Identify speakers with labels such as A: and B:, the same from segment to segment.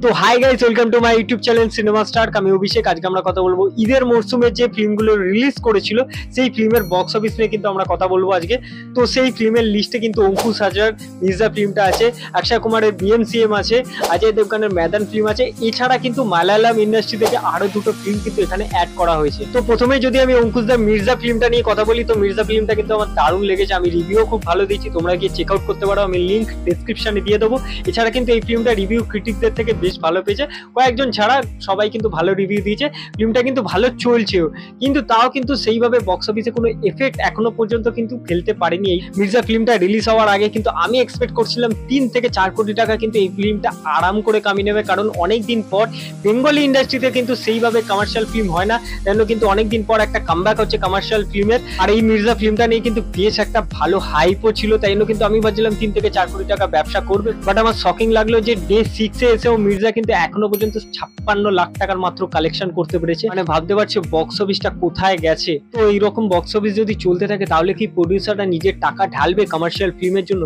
A: তো hi guys, welcome to my YouTube channel cinema star. আমি অভিষেক। আজকে আমরা কথা বলবো ঈদের মরশুমে যে ফিল্মগুলো রিলিজ করেছিল সেই ফিল্মের বক্স অফিস নিয়ে কিন্তু আমরা কথা বলবো আজকে। তো সেই ফিল্মের লিস্টে কিন্তু অঙ্কুশ হাজরার মির্জা ফিল্মটা আছে, অক্ষয় কুমারের বিএমসিএম আছে, অজয় দেবগানের ময়দান ফিল্ম আছে। এছাড়া কিন্তু মালায়ালাম ইন্ডাস্ট্রি থেকে আরো দুটো ফিল্ম কিন্তু এখানে অ্যাড করা হয়েছে। তো প্রথমে যদি আমি অঙ্কুশদার মির্জা ফিল্মটা নিয়ে কথা বলি, তো মির্জা ফিল্মটা কিন্তু আমার দারুণ লেগেছে। আমি রিভিউ খুব ভালো দিয়েছি, তোমরা গিয়ে চেক আউট করতে পারো, আমি লিঙ্ক ডেসক্রিপশনে দিয়ে দেবো। এছাড়া কিন্তু এই ফিল্মটা রিভিউ ক্রিটিকদের থেকে বেশ ভালো পেয়েছে, কয়েকজন ছাড়া সবাই কিন্তু ভালো রিভিউ দিয়েছে। ফিল্মটা কিন্তু ভালো চলছেও, কিন্তু তাও কিন্তু সেইভাবে বক্স অফিসে কোনো এফেক্ট এখনো পর্যন্ত কিন্তু ফেলতে পারেনি। এই মির্জা ফিল্মটা রিলিজ হওয়ার আগে কিন্তু আমি এক্সপেক্ট করছিলাম 3 থেকে 4 কোটি টাকা কিন্তু এই ফিল্মটা আরাম করে কামিয়ে নেবে, কারণ অনেকদিন পর বেঙ্গলি ইন্ডাস্ট্রিতে কিন্তু সেইভাবে কমার্শিয়াল ফিল্ম হয় না, কেন কিন্তু অনেকদিন পর একটা কামব্যাক হচ্ছে কমার্শিয়াল ফিল্মের। আর এই মির্জা ফিল্মটা নিয়ে কিন্তু বেশ একটা ভালো হাইপও ছিল, তাই জন্য কিন্তু আমি ভাবছিলাম 3 থেকে 4 কোটি টাকা ব্যবসা করবে। বাট আমার শকিং লাগলো যে ডে 6 এ এসেও মির্জা কিন্তু এখনো পর্যন্ত 56 লাখ টাকার মাত্র কালেকশন করতে পেরেছে। মানে ভাবতে পারছো বক্স অফিসটা কোথায় গেছে। তো এইরকম বক্স অফিস যদি চলতে থাকে তাহলে কি প্রডিউসাররা নিজের টাকা ঢালবে কমার্শিয়াল ফিল্মের জন্য?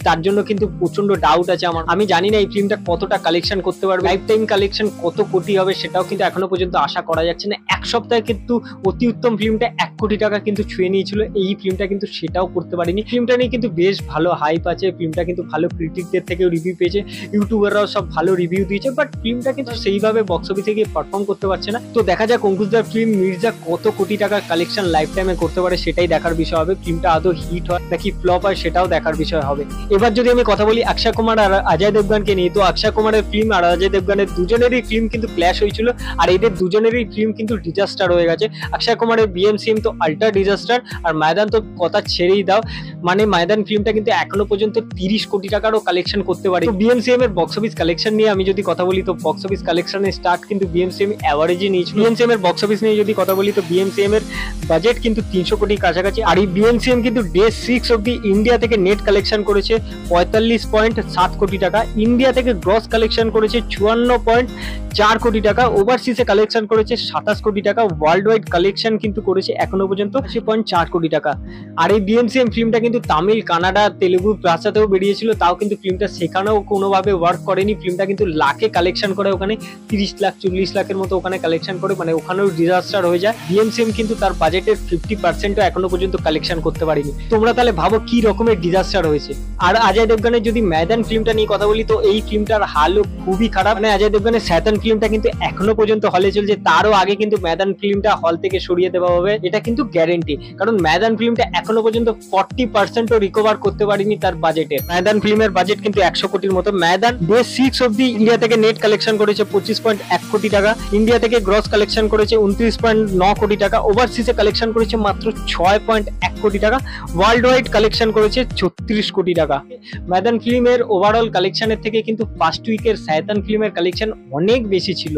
A: তার জন্য কিন্তু প্রচন্ড ডাউট আছে আমার। আমি জানি না এই ফিল্মটা কতটা কালেকশন করতে পারবে, লাইফ টাইম কালেকশন কত কোটি হবে সেটাও কিন্তু এখনো পর্যন্ত আশা করা যাচ্ছে না। এক সপ্তাহে কিন্তু অতি উত্তম ফিল্মটা 1 কোটি টাকা কিন্তু ছুঁয়ে নিয়েছিল, এই ফিল্মটা কিন্তু সেটাও করতে পারেনি। ফিল্মটা নিয়ে কিন্তু বেশ ভালো হাইপ আছে, ফিল্মটা কিন্তু ভালো ক্রিটিকদের থেকেও রিভিউ পেয়েছে, ইউটিউবাররাও সব ভালো রিভিউ দিয়েছে, বাট ফিল্মটা কিন্তু সেইভাবে বক্স অফিসে গিয়ে পারফর্ম করতে পারছে না। তো দেখা যাক অঙ্কুশদার ফিল্ম মির্জা কত কোটি টাকার কালেকশন লাইফ টাইমে করতে পারে, সেটাই দেখার বিষয় হবে। ফিল্মটা আদৌ হিট হয় নাকি ফ্লপ হয় সেটাও দেখার বিষয় হবে। এবার যদি আমি কথা বলি অক্ষয় কুমার আর অজয় দেবগানকে নিয়ে, তো অক্ষয় কুমারের ফিল্ম আর অজয় দেবগানের দুজনেরই ফিল্ম কিন্তু ক্ল্যাশ হয়েছিল, আর এদের দুজনেরই ফিল্ম কিন্তু ডিজাস্টার হয়ে গেছে। অক্ষয় কুমারের বিএমসিএম তো আল্ট্রা ডিজাস্টার, আর ময়দান তো কথা ছেড়েই দাও। মানে ময়দান ফিল্মটা কিন্তু এখনো পর্যন্ত 30 কোটি টাকারও কালেকশন করতে পারে। তো বিএমসিএম এর বক্স অফিস কালেকশন নিয়ে আমি যদি কথা বলি, তো বক্স অফিস কালেকশনের স্টার্ট কিন্তু বিএমসিএম অ্যাভারেজে নিয়েছিল। বিএমসিএম এর বক্স অফিস নিয়ে যদি কথা বলি, তো বিএমসিএম এর বাজেট কিন্তু 300 কোটির কাছাকাছি, আর এই বিএমসিএম কিন্তু ডে 6 অব্দি ইন্ডিয়া থেকে নেট কালেকশন করেছে 45.7 কোটি টাকা, ইন্ডিয়া থেকে গ্রস কালেকশন করেছে 54.4 কোটি টাকা, ওভারসিজে কালেকশন করেছে 27 কোটি টাকা, ওয়ার্ল্ড ওয়াইড কালেকশন কিন্তু করেছে এখনো পর্যন্ত 80.4 কোটি টাকা। আর এই বিএমসিএম ফিল্মটা কিন্তু তামিল, কানাডা, তেলেগু ভাষাতেও বেরিয়েছিল, তাও কিন্তু ফিল্মটা সেখানেও কোনোভাবে ওয়ার্ক করেনি। ফিল্মটা কিন্তু লাখে কালেকশন করে, ওখানে 30 লাখ 40 লাখের মতো ওখানে কালেকশন করে, মানে ওখানেও ডিজাস্টার হয়ে যায়। বিএমসিএম কিন্তু তার বাজেটের 50% এখনো পর্যন্ত কালেকশন করতে পারেনি। তোমরা তাহলে ভাবো কি রকমের ডিজাস্টার হয়েছে। আর অজয় দেবগানের যদি ময়দান ফিল্মটা নিয়ে কথা বলি, তো এই ফিল্মটার হালও খুবই খারাপ। মানে অজয় দেবগানের শয়তান ফিল্মটা কিন্তু এখনো পর্যন্ত হলে চলছে, তারও আগে কিন্তু ময়দান ফিল্মটা হল থেকে সরিয়ে দেওয়া হবে, এটা কিন্তু গ্যারেন্টি। কারণ ময়দান ফিল্মটা এখনো পর্যন্ত 40%ও রিকভার করতে পারেনি তার বাজেটে। ময়দান ফিল্মের বাজেট কিন্তু 100 কোটির মতো। ময়দান ডে 6 অব্দি ইন্ডিয়া থেকে নেট কালেকশন করেছে 25.1 কোটি টাকা, ইন্ডিয়া থেকে গ্রস কালেকশন করেছে 29.9 কোটি টাকা, ওভারসিজে কালেকশন করেছে মাত্র 6.1 কোটি টাকা, ওয়ার্ল্ড ওয়াইড কালেকশন করেছে 36 কোটি টাকা। ময়দান ফিল্মের ওভারঅল কালেকশনের থেকে কিন্তু ফার্স্ট উইকের শয়তান ফিল্মের কালেকশন অনেক বেশি ছিল।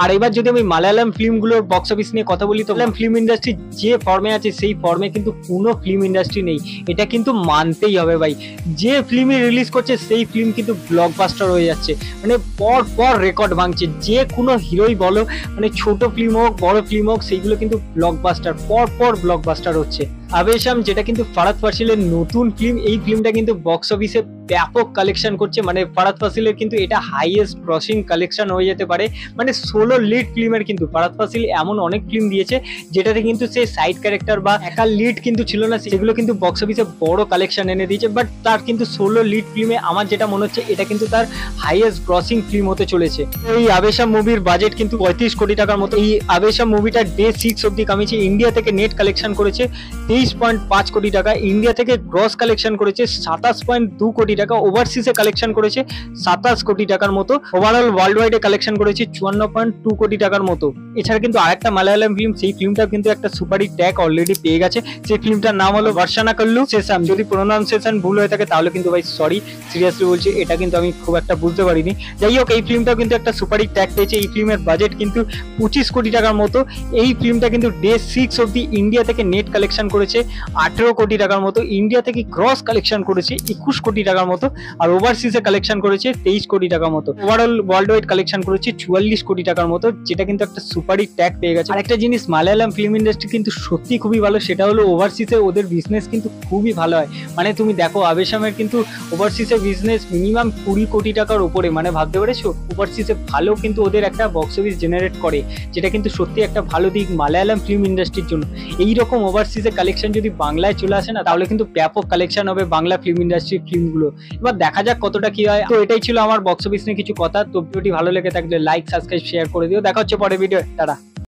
A: আর এবার যদি আমি মালায়ালাম ফিল্মগুলোর বক্স অফিস নিয়ে কথা বলি, তো ফিল্ম ইন্ডাস্ট্রি যে ফর্মে আছে সেই ফর্মে কিন্তু কোনো ফিল্ম ইন্ডাস্ট্রি নেই, এটা কিন্তু মানতেই হবে ভাই। যে ফিল্মই রিলিজ করছে সেই ফিল্ম কিন্তু ব্লকবাস্টার হয়ে যাচ্ছে, মানে পর পর রেকর্ড ভাঙছে। যে কোনো হিরোই বলো, মানে ছোট ফিল্ম হোক বড় ফিল্ম হোক, সেইগুলো কিন্তু ব্লকবাস্টার, পর পর ব্লকবাস্টার হচ্ছে। আবেশাম যেটা কিন্তু ফারাদ ফাসিলের নতুন ফিল্ম, এই ফিল্মটা কিন্তু বক্স অফিসে ব্যাপক কালেকশন করছে। মানে ফারাদ ফাসিলের কিন্তু এটা হাইয়েস্ট ক্রসিং কালেকশন হয়ে যেতে পারে। মানে 16 লিড ফিল্মের কিন্তু ফারাদ ফাসিল এমন অনেক ফিল্ম দিয়েছে যেটাতে কিন্তু সে সাইড ক্যারেক্টার বা একা লিড কিন্তু ছিল না, সেগুলো কিন্তু বক্স অফিসে বড় কালেকশন এনে দিয়েছে। বাট তার কিন্তু 16 লিড ফিল্মে আমার যেটা মনে হচ্ছে এটা কিন্তু তার হাইয়েস্ট ক্রসিং ফিল্ম হতে চলেছে। এই আবেশাম মুভির বাজেট কিন্তু 35 কোটি টাকার মতো। এই আবেশাম মুভিটা ডে 6 অব্দি কামিয়েছে, ইন্ডিয়া থেকে নেট কালেকশন করেছে 23.5 কোটি টাকা, ইন্ডিয়া থেকে গ্রস কালেকশন করেছে 27.2 কোটি টাকা, ওভারসিজে কালেকশন করেছে 27 কোটি টাকার মতো, ওভারঅল ওয়ার্ল্ড ওয়াইডে কালেকশন করেছে 54.2 কোটি টাকার মতো। এছাড়া কিন্তু আরেকটা মালায়ালাম ফিল্ম, সেই ফিল্মটা কিন্তু একটা সুপারহিট ট্যাগ অলরেডি পেয়ে গেছে। সেই ফিল্মটার নাম হলো বর্ষানা কল্লু শেষাম। যদি প্রোনাউন্সিয়েশন ভুল হয়ে থাকে তাহলে কিন্তু ভাই সরি, সিরিয়াসলি বলছি, এটা কিন্তু আমি খুব একটা বুঝতে পারিনি। যাই হোক, এই ফিল্মটাও কিন্তু একটা সুপারহিট ট্যাগ পেয়েছে। এই ফিল্মের বাজেট কিন্তু 25 কোটি টাকার মতো। এই ফিল্মটা কিন্তু ডে 6 অব্দি ইন্ডিয়া থেকে নেট কালেকশন করেছে 18 কোটি টাকার মতো, ইন্ডিয়া থেকে গ্রস কালেকশন করেছে 21 কোটি টাকার টাকার মতো, আর ওভারসিজে কালেকশন করেছে 23 কোটি টাকার মতো। ওভারঅল ওয়ার্ল্ড ওয়াইড কালেকশন করেছে 44 কোটি টাকার মতো, যেটা কিন্তু একটা সুপারহিট ট্যাগ পেয়ে গেছে। আর একটা জিনিস, মালায়ালাম ফিল্ম ইন্ডাস্ট্রি কিন্তু সত্যি খুবই ভালো, সেটা হলো ওভারসিজে ওদের বিজনেস কিন্তু খুবই ভালো হয়। মানে তুমি দেখো আবেশামের কিন্তু ওভারসিজে বিজনেস মিনিমাম 20 কোটি টাকার উপরে, মানে ভাবতে পেরেছো ওভারসিজে ভালো কিন্তু ওদের একটা বক্স অফিস জেনারেট করে, যেটা কিন্তু সত্যি একটা ভালো দিক মালায়ালাম ফিল্ম ইন্ডাস্ট্রির জন্য। এইরকম ওভারসিজে কালেকশন যদি বাংলায় চলে আসে না, তাহলে কিন্তু ব্যাপক কালেকশন হবে বাংলা ফিল্ম ইন্ডাস্ট্রির ফিল্মগুলো। এবার দেখা যাক কতটা কি হয়। তো এটাই ছিল আমার বক্স অফিস নিয়ে কিছু কথা। তো ভিডিওটি ভালো লেগে থাকলে লাইক, সাবস্ক্রাইব, শেয়ার করে দিও। দেখা হচ্ছে পরে ভিডিও। টাটা।